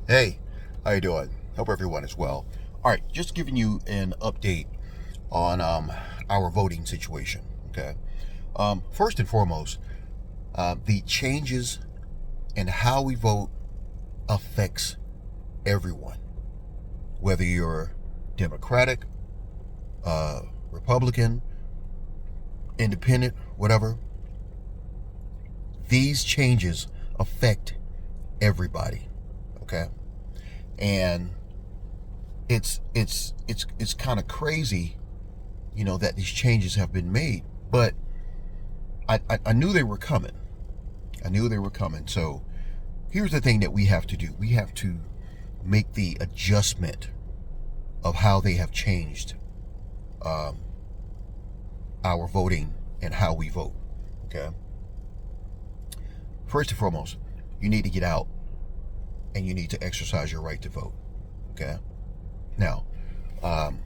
Hey, how you doing? Hope everyone is well. All right, just giving you an update on our voting situation. Okay. First and foremost, the changes in how we vote affects everyone, whether you're Democratic, Republican, Independent, whatever. These changes affect everybody. Okay, and it's kind of crazy, that these changes have been made. But I knew they were coming. I knew they were coming. So here's the thing that we have to do. We have to make the adjustment of how they have changed um, our voting and how we vote. Okay. First and foremost, you need to get out and you need to exercise your right to vote. Okay. Now, um,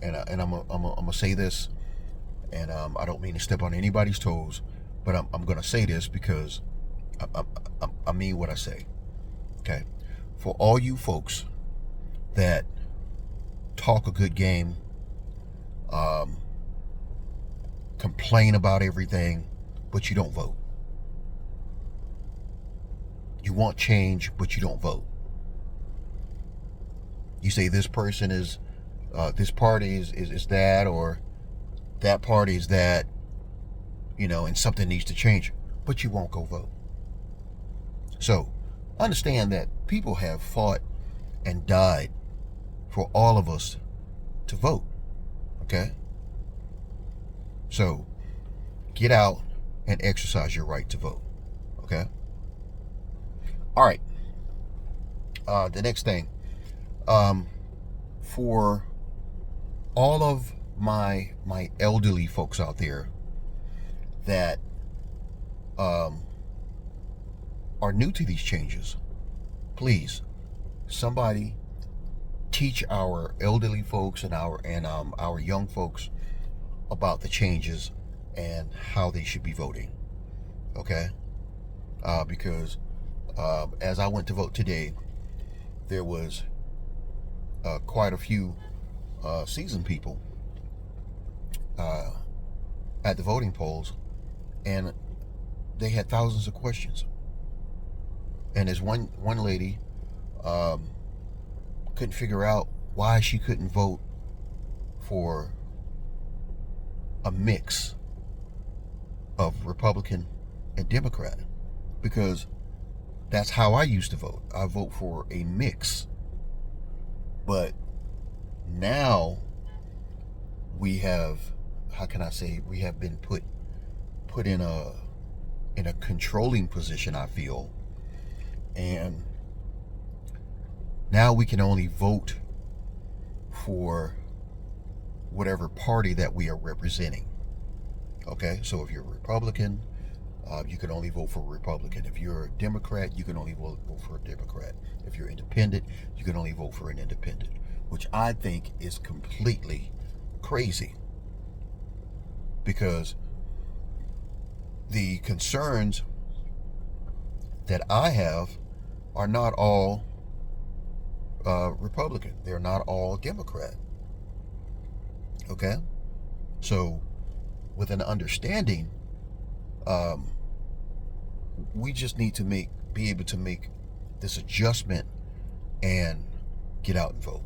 and I'm gonna say this, and I don't mean to step on anybody's toes, but I'm gonna say this because I mean what I say. Okay, for all you folks that talk a good game, um, complain about everything, but you don't vote. You want change, but you don't vote. You say this person is, this party is that, or that party is that, and something needs to change, but you won't go vote. So understand that people have fought and died for all of us to vote. Okay? So get out and exercise your right to vote. Okay? All right. The next thing, for all of my elderly folks out there that are new to these changes, please, somebody teach our elderly folks and our young folks about the changes and how they should be voting. Okay, because as I went to vote today, there was quite a few seasoned people at the voting polls, and they had thousands of questions. And there's one lady couldn't figure out why she couldn't vote for a mix of Republican and Democrat, because that's how I used to vote. I vote for a mix. But now we have, how can I say, we have been put in a controlling position, I feel. And now we can only vote for whatever party that we are representing. Okay, so if you're a Republican, you can only vote for a Republican. If you're a Democrat, you can only vote for a Democrat. If you're independent, you can only vote for an independent, which I think is completely crazy, because the concerns that I have are not all Republican. They're not all Democrat. Okay? So, with an understanding, we just need to be able to make this adjustment and get out and vote.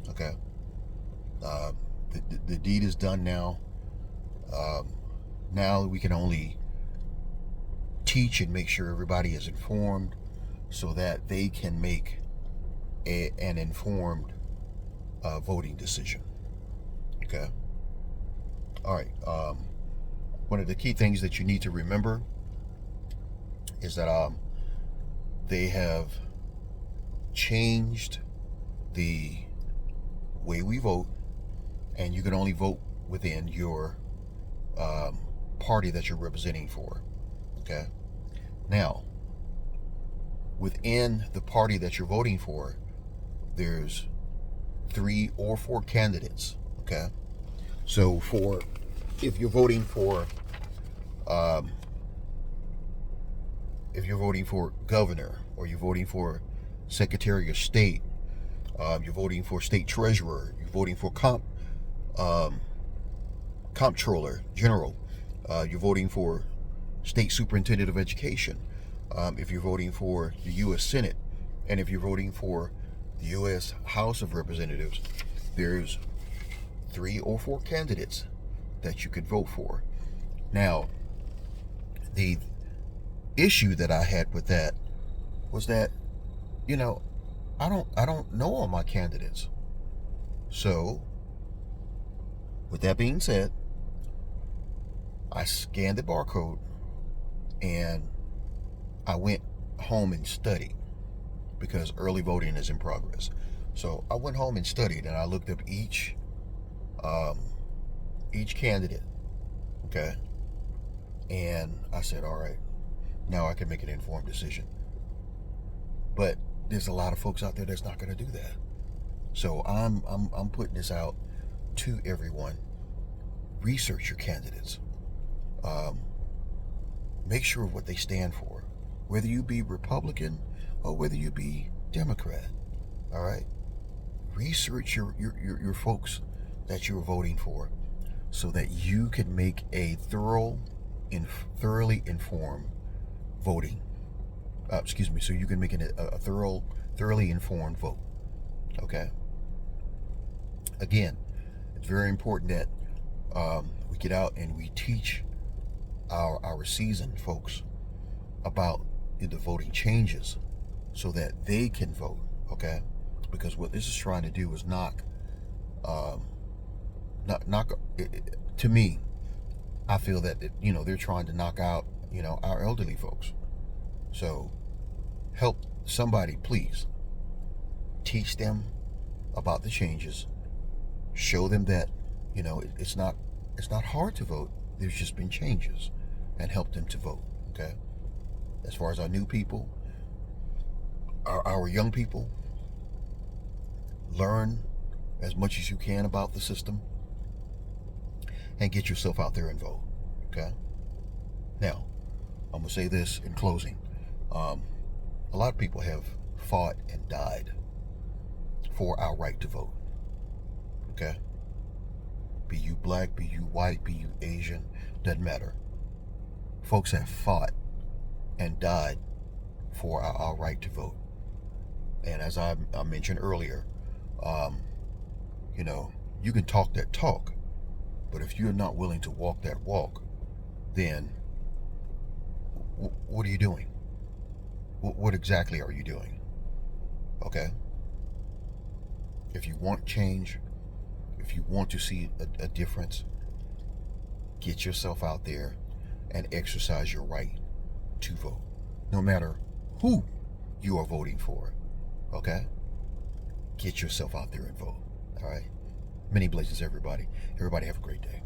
Okay? The deed is done now. Now we can only teach and make sure everybody is informed so that they can make an informed voting decision. Okay? All right. One of the key things that you need to remember is that they have changed the way we vote, and you can only vote within your party that you're representing for. Okay? Now, within the party that you're voting for, there's 3 or 4 candidates. Okay? So if you're voting for if you're voting for governor, or you're voting for secretary of state, you're voting for state treasurer, you're voting for comptroller general, you're voting for state superintendent of education, if you're voting for the U.S. Senate, and if you're voting for the U.S. House of Representatives, there's 3 or 4 candidates that you could vote for. Now, the issue that I had with that was that, I don't know all my candidates. So, with that being said, I scanned the barcode and I went home and studied, because early voting is in progress. So I went home and studied, and I looked up each candidate, okay? And I said, all right, now I can make an informed decision. But there's a lot of folks out there that's not going to do that. So I'm putting this out to everyone. Research your candidates. Make sure what they stand for, whether you be Republican or whether you be Democrat. All right. Research your folks that you're voting for, so that you can make a thoroughly informed voting. So you can make a thoroughly informed vote. Okay. Again, it's very important that we get out and we teach our seasoned folks about the voting changes, so that they can vote. Okay. Because what this is trying to do is knock. To me, I feel that they're trying to knock out our elderly folks. So help somebody, please. Teach them about the changes. Show them that it's not hard to vote. There's just been changes, and help them to vote. Okay. As far as our new people, our young people, learn as much as you can about the system and get yourself out there and vote. Okay. Now, I'm gonna say this in closing. A lot of people have fought and died for our right to vote. Okay. Be you black, be you white, be you Asian, doesn't matter. Folks have fought and died for our right to vote. And as I mentioned earlier, you can talk that talk, but if you're not willing to walk that walk, then what are you doing? What exactly are you doing? Okay? If you want change, if you want to see a difference, get yourself out there and exercise your right to vote, no matter who you are voting for. Okay? Get yourself out there and vote. All right? Many blessings, everybody. Everybody have a great day.